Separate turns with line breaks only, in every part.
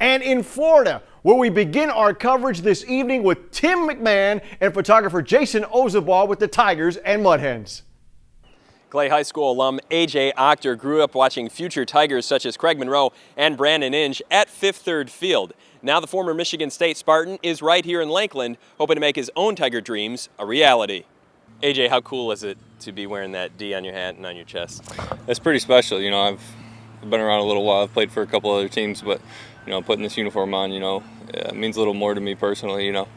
and in Florida, where we begin our coverage this evening with Tim McMahon and photographer Jason Ozabaugh with the Tigers and Mud Hens.
Clay High School alum A.J. Octor grew up watching future Tigers such as Craig Monroe and Brandon Inge at Fifth Third Field. Now the former Michigan State Spartan is right here in Lakeland, hoping to make his own Tiger dreams a reality. A.J., how cool is it to be wearing that D on your hat and on your chest?
It's pretty special. You know, I've been around a little while. I've played for a couple other teams, but, you know, putting this uniform on, you know, it means a little more to me personally, you know,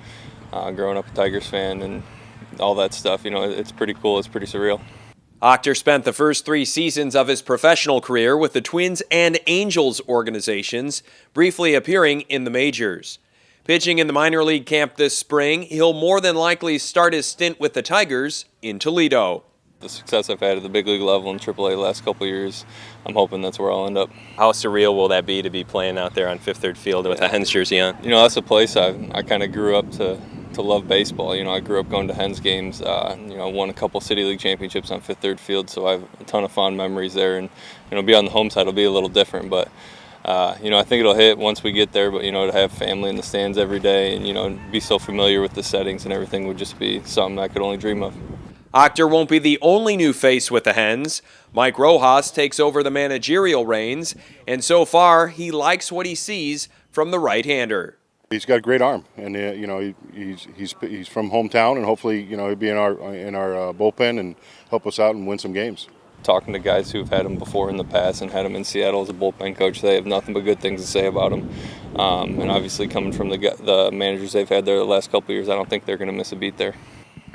growing up a Tigers fan and all that stuff. You know, it's pretty cool. It's pretty surreal.
Octor spent the first 3 seasons of his professional career with the Twins and Angels organizations, briefly appearing in the majors. Pitching in the minor league camp this spring, he'll more than likely start his stint with the Tigers in Toledo.
The success I've had at the big league level in AAA the last couple of years, I'm hoping that's where I'll end up.
How surreal will that be to be playing out there on Fifth Third Field with a Hens jersey on?
You know, that's a place I kind of grew up to love baseball. You know, I grew up going to Hens games. You know, won a couple City League championships on Fifth Third Field, so I have a ton of fond memories there. And, you know, be on the home side will be a little different, but you know, I think it'll hit once we get there, but, you know, to have family in the stands every day and, you know, be so familiar with the settings and everything would just be something I could only dream of.
Octor won't be the only new face with the Hens. Mike Rojas takes over the managerial reins, and so far he likes what he sees from the right-hander.
He's got a great arm, and you know, he's from hometown, and hopefully, you know, he'll be in our bullpen and help us out and win some games.
Talking to guys who've had him before in the past and had him in Seattle as a bullpen coach, they have nothing but good things to say about him. And obviously coming from the managers they've had there the last couple of years, I don't think they're going to miss a beat there.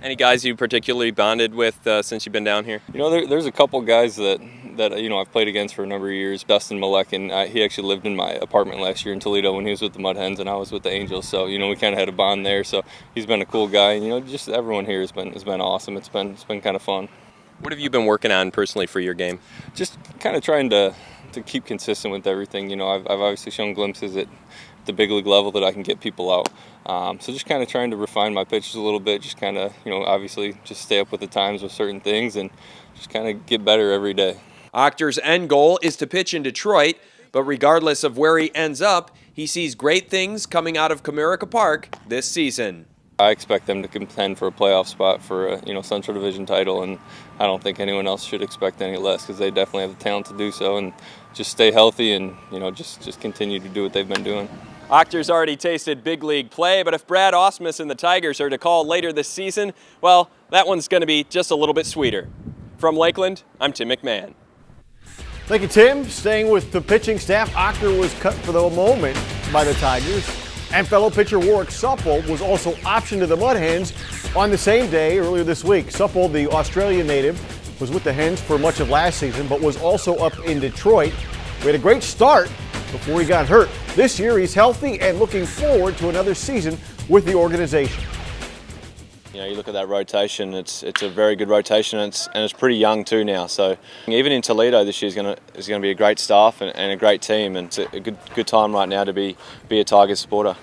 Any guys you particularly bonded with since you've been down here?
You know, there's a couple guys that you know I've played against for a number of years. Dustin Malekin, he actually lived in my apartment last year in Toledo when he was with the Mud Hens and I was with the Angels. So, you know, we kind of had a bond there. So he's been a cool guy. And, you know, just everyone here has been awesome. It's been kind of fun.
What have you been working on personally for your game?
Just kind of trying to keep consistent with everything. You know, I've obviously shown glimpses at the big league level that I can get people out. So just kind of trying to refine my pitches a little bit, just kind of, you know, obviously just stay up with the times with certain things and just kind of get better every day.
Octor's end goal is to pitch in Detroit, but regardless of where he ends up, he sees great things coming out of Comerica Park this season.
I expect them to contend for a playoff spot for a, you know, Central Division title, and I don't think anyone else should expect any less because they definitely have the talent to do so, and just stay healthy and, you know, just continue to do what they've been doing.
Octor's already tasted big league play, but if Brad Ausmus and the Tigers are to call later this season, well, that one's going to be just a little bit sweeter. From Lakeland, I'm Tim McMahon.
Thank you, Tim. Staying with the pitching staff, Octor was cut for the moment by the Tigers, and fellow pitcher Warwick Supple was also optioned to the Mud Hens on the same day earlier this week. Supple, the Australian native, was with the Hens for much of last season, but was also up in Detroit. We had a great start before he got hurt. This year, he's healthy and looking forward to another season with the organization.
You know, you look at that rotation, it's a very good rotation, and it's pretty young too now. So even in Toledo this year is going to be a great staff and a great team, and it's a good time right now to be a Tigers supporter.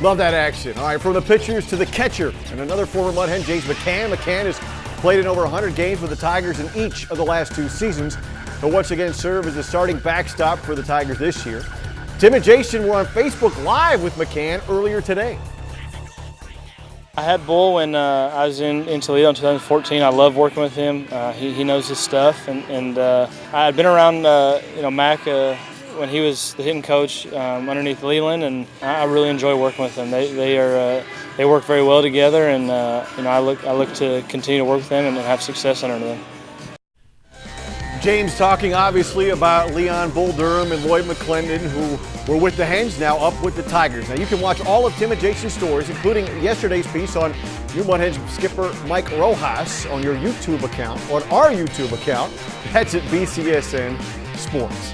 Love that action. All right, from the pitchers to the catcher, and another former Mud Hen, James McCann. McCann has played in over 100 games with the Tigers in each of the last 2 seasons. He'll once again serve as the starting backstop for the Tigers this year. Tim and Jason were on Facebook Live with McCann earlier today.
I had Bull when I was in Toledo in 2014. I love working with him. He knows his stuff, and I had been around you know, Mac when he was the hitting coach underneath Leland, and I really enjoy working with them. They work very well together, and you know, I look to continue to work with them and have success under them.
James talking obviously about Leon Bull Durham and Lloyd McClendon, who were with the Hens, now up with the Tigers. Now you can watch all of Tim and Jason's stories, including yesterday's piece on new Mud Hens skipper Mike Rojas on your YouTube account, on our YouTube account. That's at BCSN Sports.